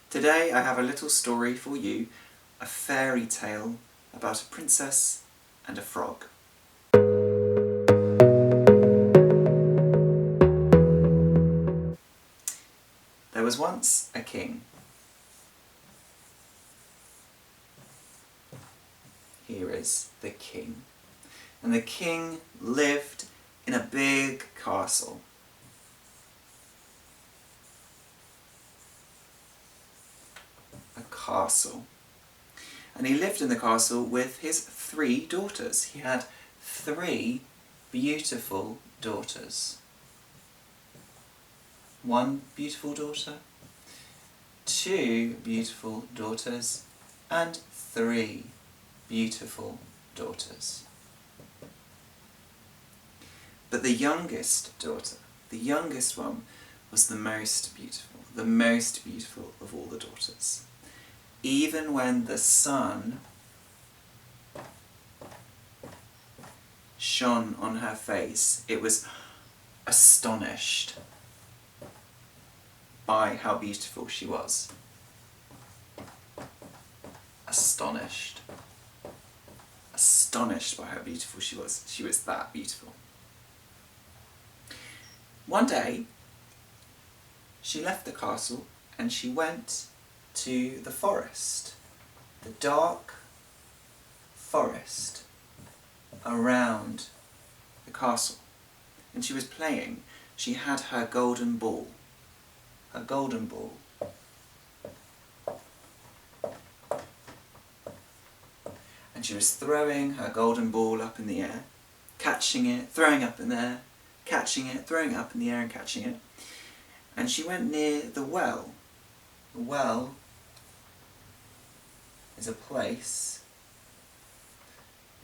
Today I have a little story for you, a fairy tale about a princess and a frog. There was once a king. Here is the king. And the king lived in a big castle. A castle. And he lived in the castle with his 3 daughters. He had 3 beautiful daughters. 1 beautiful daughter, 2 beautiful daughters, and 3 beautiful daughters. But the youngest daughter, the youngest one, was the most beautiful of all the daughters. Even when the sun shone on her face, it was astonished by how beautiful she was. Astonished. Astonished by how beautiful she was. She was that beautiful. One day, she left the castle and she went to the forest, the dark forest around the castle. And she was playing. She had her golden ball. Her golden ball. And she was throwing her golden ball up in the air, catching it, throwing up in the air, catching it, throwing it up in the air and catching it. And she went near the well. The well is a place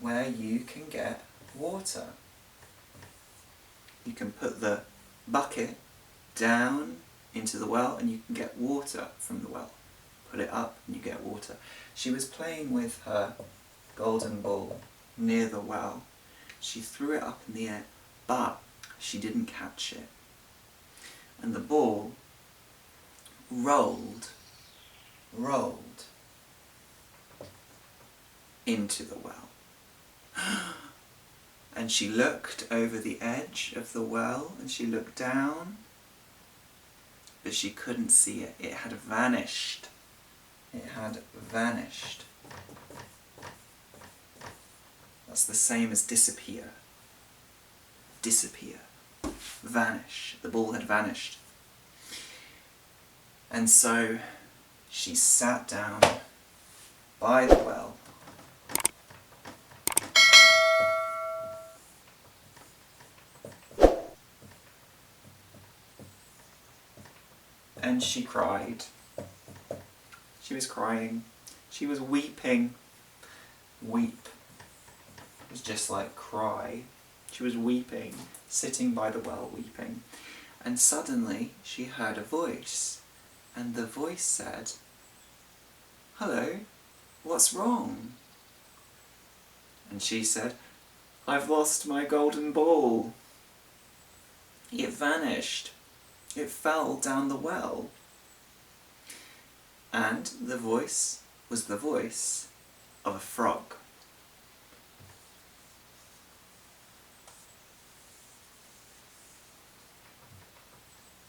where you can get water. You can put the bucket down into the well and you can get water from the well. Put it up and you get water. She was playing with her golden ball near the well. She threw it up in the air, but she didn't catch it. And the ball rolled into the well. And she looked over the edge of the well and she looked down, but she couldn't see it. It had vanished. It had vanished. That's the same as disappear. Disappear. Vanish. The ball had vanished. And so she sat down by the well. And she cried. She was crying. She was weeping. Weep. It was just like cry. She was weeping, sitting by the well weeping. And suddenly she heard a voice. And the voice said, "Hello, what's wrong?" And she said, "I've lost my golden ball. It vanished. It fell down the well." And the voice was the voice of a frog.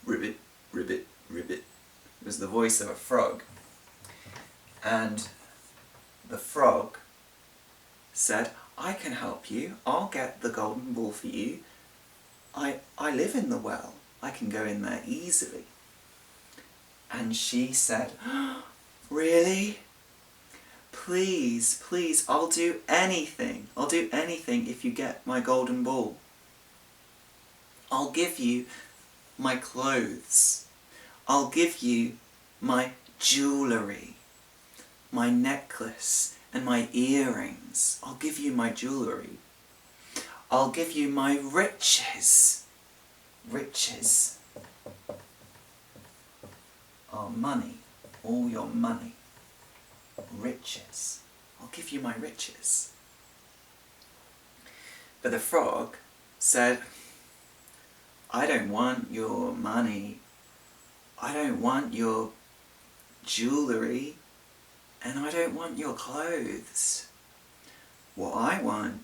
Ribbit, ribbit, ribbit. It was the voice of a frog. And the frog said, "I can help you. I'll get the golden ball for you. I live in the well. I can go in there easily." And she said, "Really? Please, please, I'll do anything. I'll do anything if you get my golden ball. I'll give you my clothes. I'll give you my jewellery, my necklace and my earrings. I'll give you my jewellery. I'll give you my riches." Riches are money, all your money. Riches. I'll give you my riches. But the frog said, "I don't want your money. I don't want your jewellery, and I don't want your clothes. What I want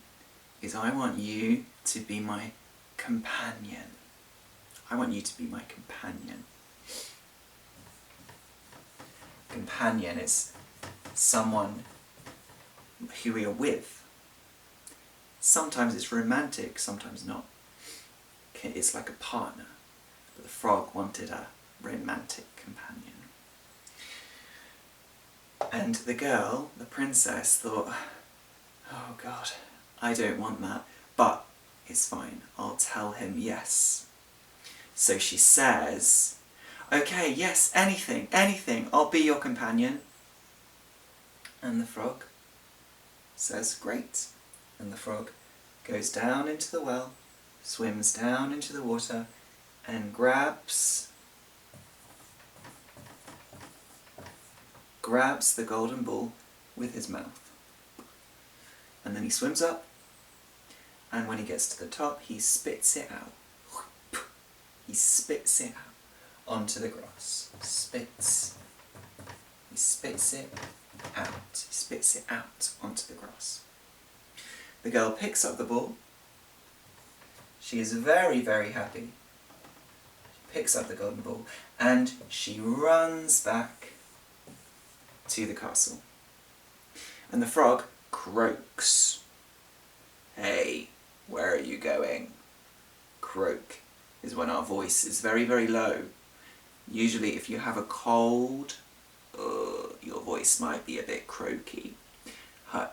is I want you to be my companion. I want you to be my companion. Companion is someone who you're with. Sometimes it's romantic, sometimes not. It's like a partner. But the frog wanted a romantic companion. And the girl, the princess, thought, oh God, I don't want that. But it's fine, I'll tell him yes. So she says, okay, yes, anything, I'll be your companion. And the frog says, great. And the frog goes down into the well, swims down into the water, and grabs the golden ball with his mouth. And then he swims up, and when he gets to the top, he spits it out. He spits it out onto the grass. He spits it out. He spits it out onto the grass. The girl picks up the ball. She is very, very happy. She picks up the golden ball and she runs back to the castle. And the frog croaks. Hey, where are you going? Croak is when our voice is very, very low. Usually if you have a cold, your voice might be a bit croaky.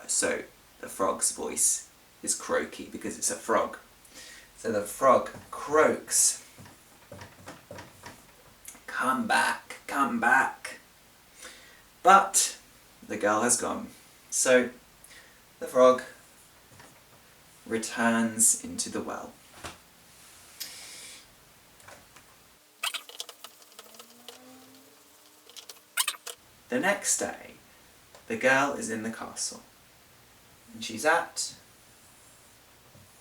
So the frog's voice is croaky because it's a frog. So the frog croaks. Come back, come back. But the girl has gone. So the frog returns into the well. The next day, the girl is in the castle, and she's at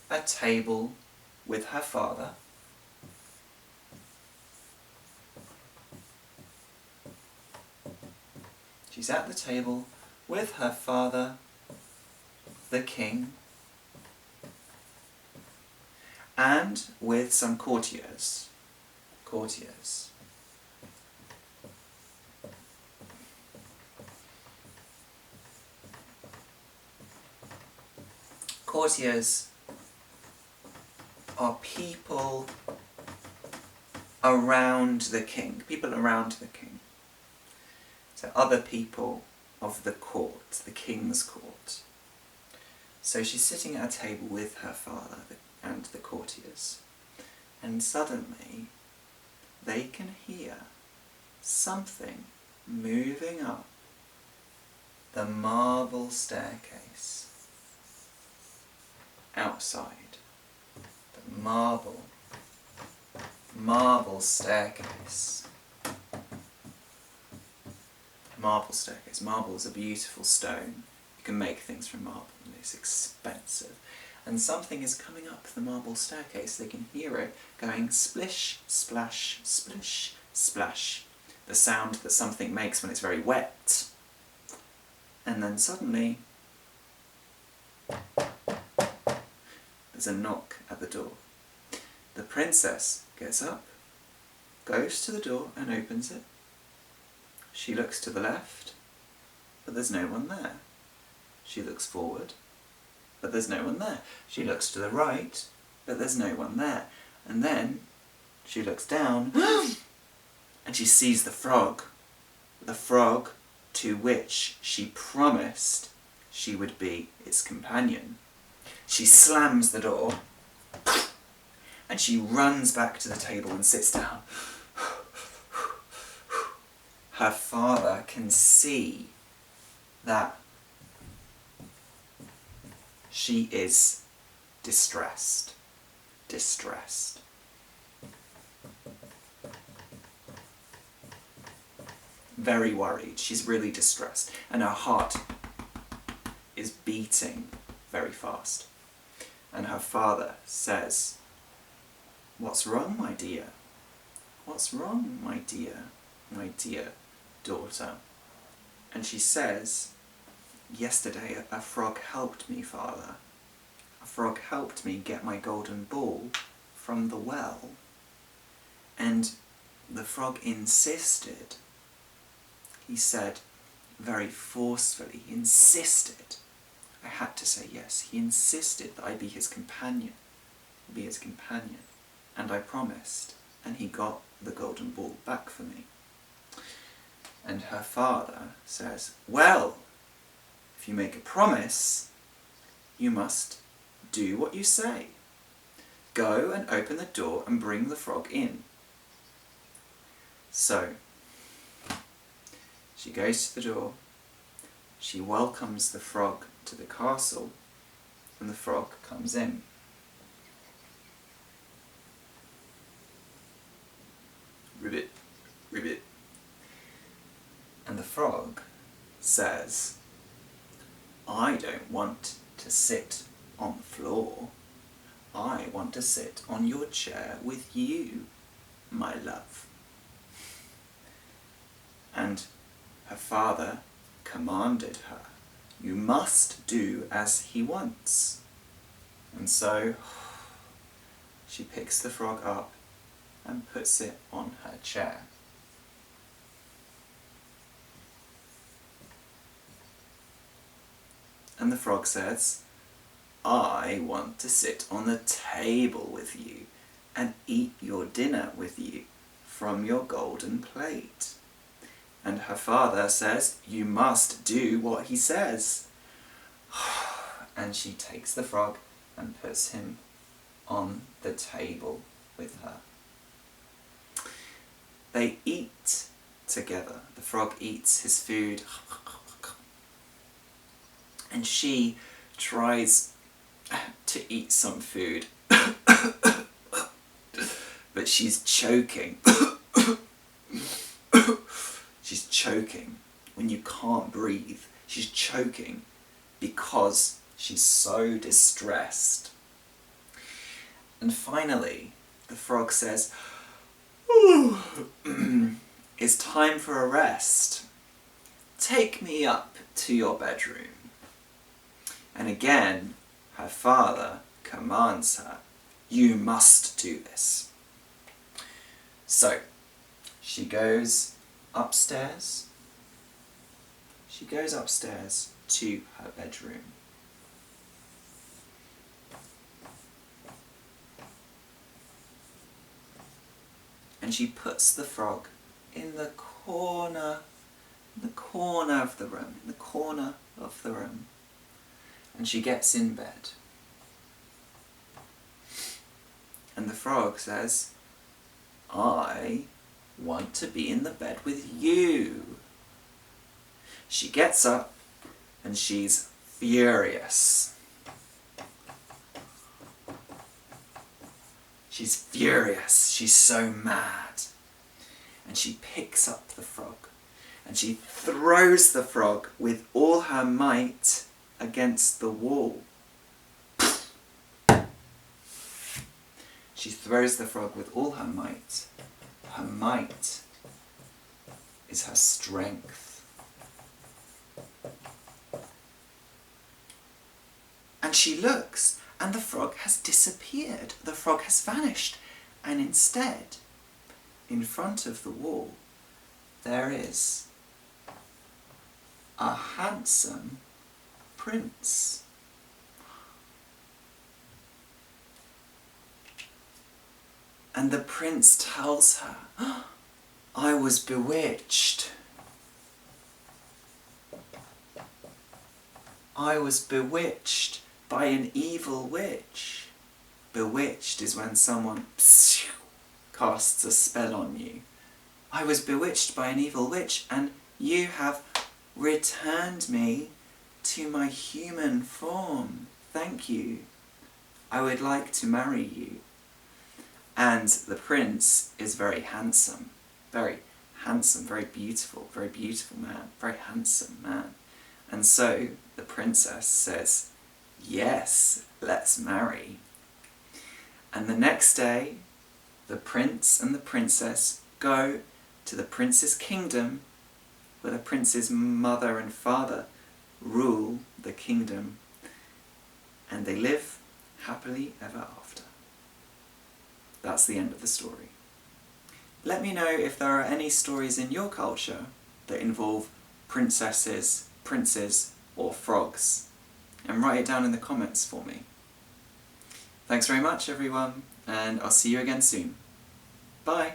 a table with her father. She's at the table with her father, the king, and with some courtiers. Courtiers are people around the king. So other people of the court, the king's court. So she's sitting at a table with her father and the courtiers. And suddenly they can hear something moving up the marble staircase. Outside, the marble staircase. Marble is a beautiful stone. You can make things from marble and it's expensive. And something is coming up the marble staircase. They can hear it going splish, splash, splish, splash. The sound that something makes when it's very wet. And then suddenly there's a knock at the door. The princess gets up, goes to the door and opens it. She looks to the left, but there's no one there. She looks forward, but there's no one there. She looks to the right, but there's no one there. And then she looks down and she sees the frog to which she promised she would be its companion. She slams the door and she runs back to the table and sits down. Her father can see that she is distressed. Very worried. She's really distressed. And her heart is beating very fast. And her father says, "What's wrong, my dear? What's wrong, my dear daughter. And she says, yesterday a frog helped me, father. A frog helped me get my golden ball from the well. And the frog insisted. He said very forcefully, he insisted. I had to say yes. He insisted that I be his companion. Be his companion. And I promised. And he got the golden ball back for me. And her father says, well, if you make a promise, you must do what you say. Go and open the door and bring the frog in. So, she goes to the door, she welcomes the frog to the castle, and the frog comes in. Ribbit, ribbit. And the frog says, I don't want to sit on the floor. I want to sit on your chair with you, my love. And her father commanded her, you must do as he wants. And so she picks the frog up and puts it on her chair. And the frog says, I want to sit on the table with you and eat your dinner with you from your golden plate. And her father says, you must do what he says. And she takes the frog and puts him on the table with her. They eat together. The frog eats his food. And she tries to eat some food. But she's choking. She's choking when you can't breathe. She's choking because she's so distressed. And finally, the frog says, it's time for a rest. Take me up to your bedroom. And again, her father commands her, you must do this. So, she goes upstairs. She goes upstairs to her bedroom. And she puts the frog in the corner of the room, and she gets in bed. And the frog says, I want to be in the bed with you. She gets up and she's furious. She's furious. She's so mad. And she picks up the frog and she throws the frog with all her might against the wall. She throws the frog with all her might. Her might is her strength. And she looks, and the frog has disappeared. The frog has vanished. And instead, in front of the wall, there is a handsome prince. And the prince tells her, I was bewitched. I was bewitched by an evil witch. Bewitched is when someone casts a spell on you. I was bewitched by an evil witch, and you have returned me to my human form. Thank you. I would like to marry you. And the prince is very handsome, very beautiful man, very handsome man. And so the princess says, yes, let's marry. And the next day, the prince and the princess go to the prince's kingdom where the prince's mother and father rule the kingdom, and they live happily ever after. That's the end of the story. Let me know if there are any stories in your culture that involve princesses, princes, or frogs, and write it down in the comments for me. Thanks very much everyone, and I'll see you again soon. Bye!